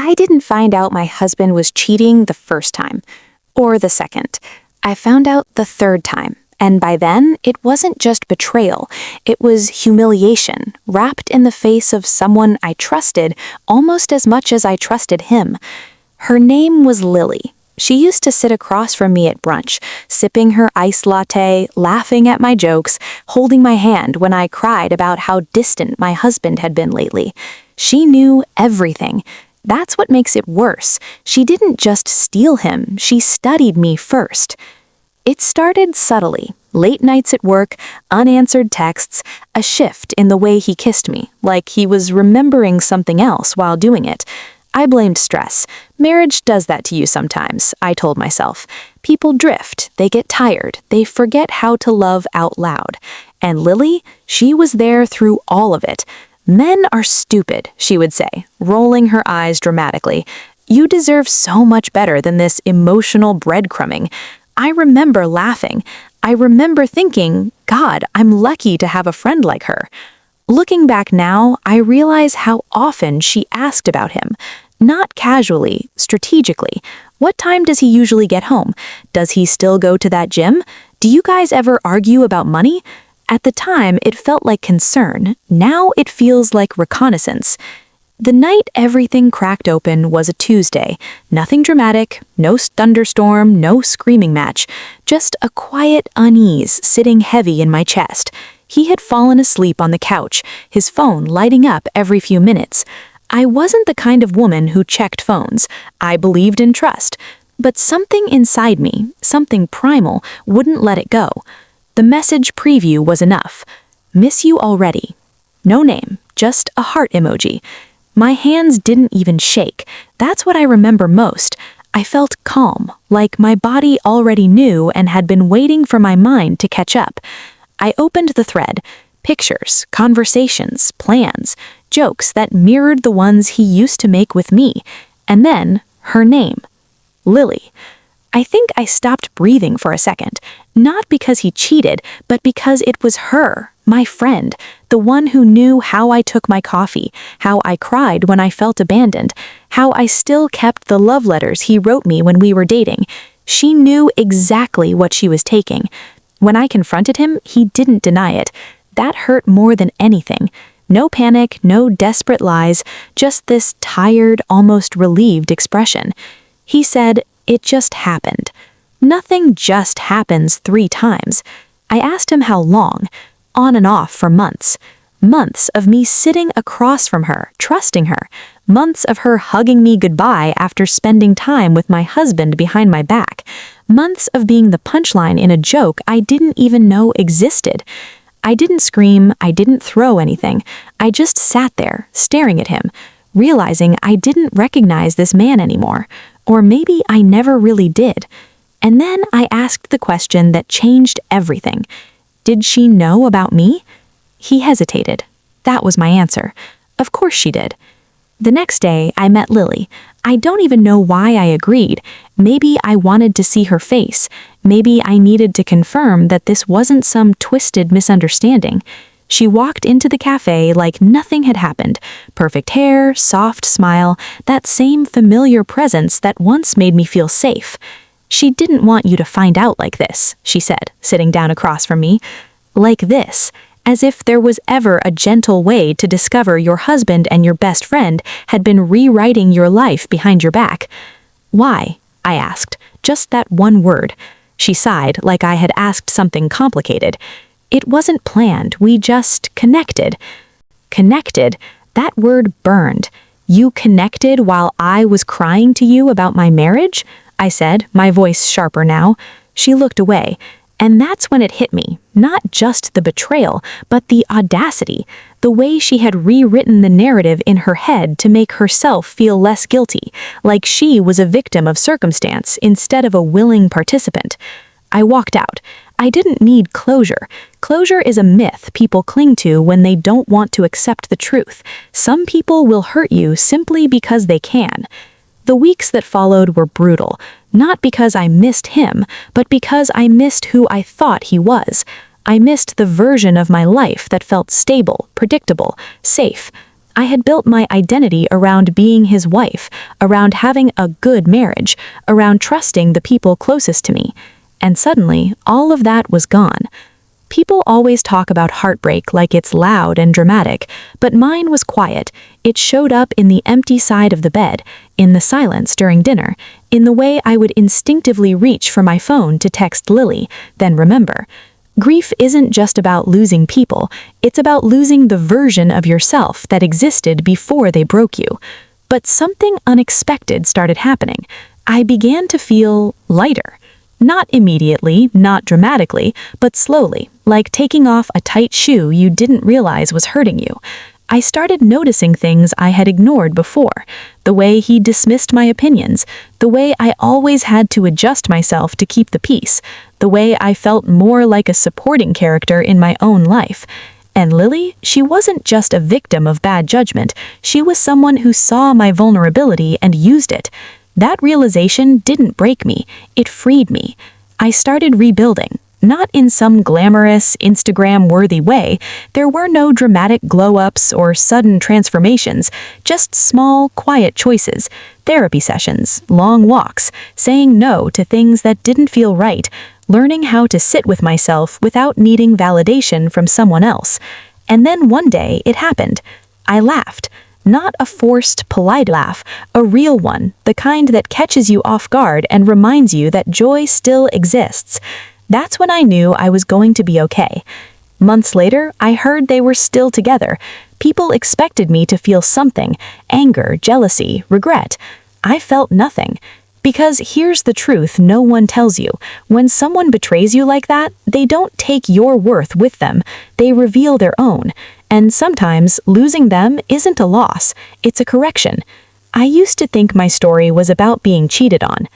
I didn't find out my husband was cheating the first time, or the second. I found out the third time, and by then, it wasn't just betrayal, it was humiliation, wrapped in the face of someone I trusted almost as much as I trusted him. Her name was Lily. She used to sit across from me at brunch, sipping her iced latte, laughing at my jokes, holding my hand when I cried about how distant my husband had been lately. She knew everything. That's what makes it worse. She didn't just steal him, she studied me first. It started subtly. Late nights at work, unanswered texts, a shift in the way he kissed me, like he was remembering something else while doing it. I blamed stress. Marriage does that to you sometimes, I told myself. People drift, they get tired, they forget how to love out loud. And Lily, she was there through all of it. Men are stupid, she would say, rolling her eyes dramatically. You deserve so much better than this emotional breadcrumbing. I remember laughing. I remember thinking, God, I'm lucky to have a friend like her. Looking back now, I realize how often she asked about him. Not casually, strategically. What time does he usually get home? Does he still go to that gym? Do you guys ever argue about money? At the time, it felt like concern. Now it feels like reconnaissance. The night everything cracked open was a Tuesday. Nothing dramatic, no thunderstorm, no screaming match. Just a quiet unease sitting heavy in my chest. He had fallen asleep on the couch, his phone lighting up every few minutes. I wasn't the kind of woman who checked phones. I believed in trust. But something inside me, something primal, wouldn't let it go. The message preview was enough. Miss you already. No name, just a heart emoji. My hands didn't even shake. That's what I remember most. I felt calm, like my body already knew and had been waiting for my mind to catch up. I opened the thread. Pictures, conversations, plans, jokes that mirrored the ones he used to make with me. And then, her name. Lily. I think I stopped breathing for a second. Not because he cheated, but because it was her, my friend, the one who knew how I took my coffee, how I cried when I felt abandoned, how I still kept the love letters he wrote me when we were dating. She knew exactly what she was taking. When I confronted him, he didn't deny it. That hurt more than anything. No panic, no desperate lies, just this tired, almost relieved expression. He said, "It just happened." Nothing just happens 3 times. I asked him how long. On and off for months. Months of me sitting across from her, trusting her. Months of her hugging me goodbye after spending time with my husband behind my back. Months of being the punchline in a joke I didn't even know existed. I didn't scream, I didn't throw anything. I just sat there, staring at him, realizing I didn't recognize this man anymore. Or maybe I never really did. And then I asked the question that changed everything. Did she know about me? He hesitated. That was my answer. Of course she did. The next day, I met Lily. I don't even know why I agreed. Maybe I wanted to see her face. Maybe I needed to confirm that this wasn't some twisted misunderstanding. She walked into the cafe like nothing had happened. Perfect hair, soft smile, that same familiar presence that once made me feel safe. She didn't want you to find out like this, she said, sitting down across from me. Like this, as if there was ever a gentle way to discover your husband and your best friend had been rewriting your life behind your back. Why? I asked, just that one word. She sighed like I had asked something complicated. It wasn't planned, we just connected. Connected? That word burned. You connected while I was crying to you about my marriage? I said, my voice sharper now. She looked away. And that's when it hit me, not just the betrayal, but the audacity, the way she had rewritten the narrative in her head to make herself feel less guilty, like she was a victim of circumstance instead of a willing participant. I walked out. I didn't need closure. Closure is a myth people cling to when they don't want to accept the truth. Some people will hurt you simply because they can. The weeks that followed were brutal, not because I missed him, but because I missed who I thought he was. I missed the version of my life that felt stable, predictable, safe. I had built my identity around being his wife, around having a good marriage, around trusting the people closest to me. And suddenly, all of that was gone. People always talk about heartbreak like it's loud and dramatic, but mine was quiet. It showed up in the empty side of the bed, in the silence during dinner, in the way I would instinctively reach for my phone to text Lily, then remember. Grief isn't just about losing people, it's about losing the version of yourself that existed before they broke you. But something unexpected started happening. I began to feel lighter. Not immediately, not dramatically, but slowly, like taking off a tight shoe you didn't realize was hurting you. I started noticing things I had ignored before. The way he dismissed my opinions, the way I always had to adjust myself to keep the peace, the way I felt more like a supporting character in my own life. And Lily, she wasn't just a victim of bad judgment, she was someone who saw my vulnerability and used it. That realization didn't break me, it freed me. I started rebuilding. Not in some glamorous, Instagram-worthy way. There were no dramatic glow-ups or sudden transformations, just small, quiet choices, therapy sessions, long walks, saying no to things that didn't feel right, learning how to sit with myself without needing validation from someone else. And then one day it happened. I laughed. Not a forced, polite laugh, a real one, the kind that catches you off guard and reminds you that joy still exists. That's when I knew I was going to be okay. Months later, I heard they were still together. People expected me to feel something: anger, jealousy, regret. I felt nothing. Because here's the truth no one tells you. When someone betrays you like that, they don't take your worth with them. They reveal their own. And sometimes losing them isn't a loss, it's a correction. I used to think my story was about being cheated on.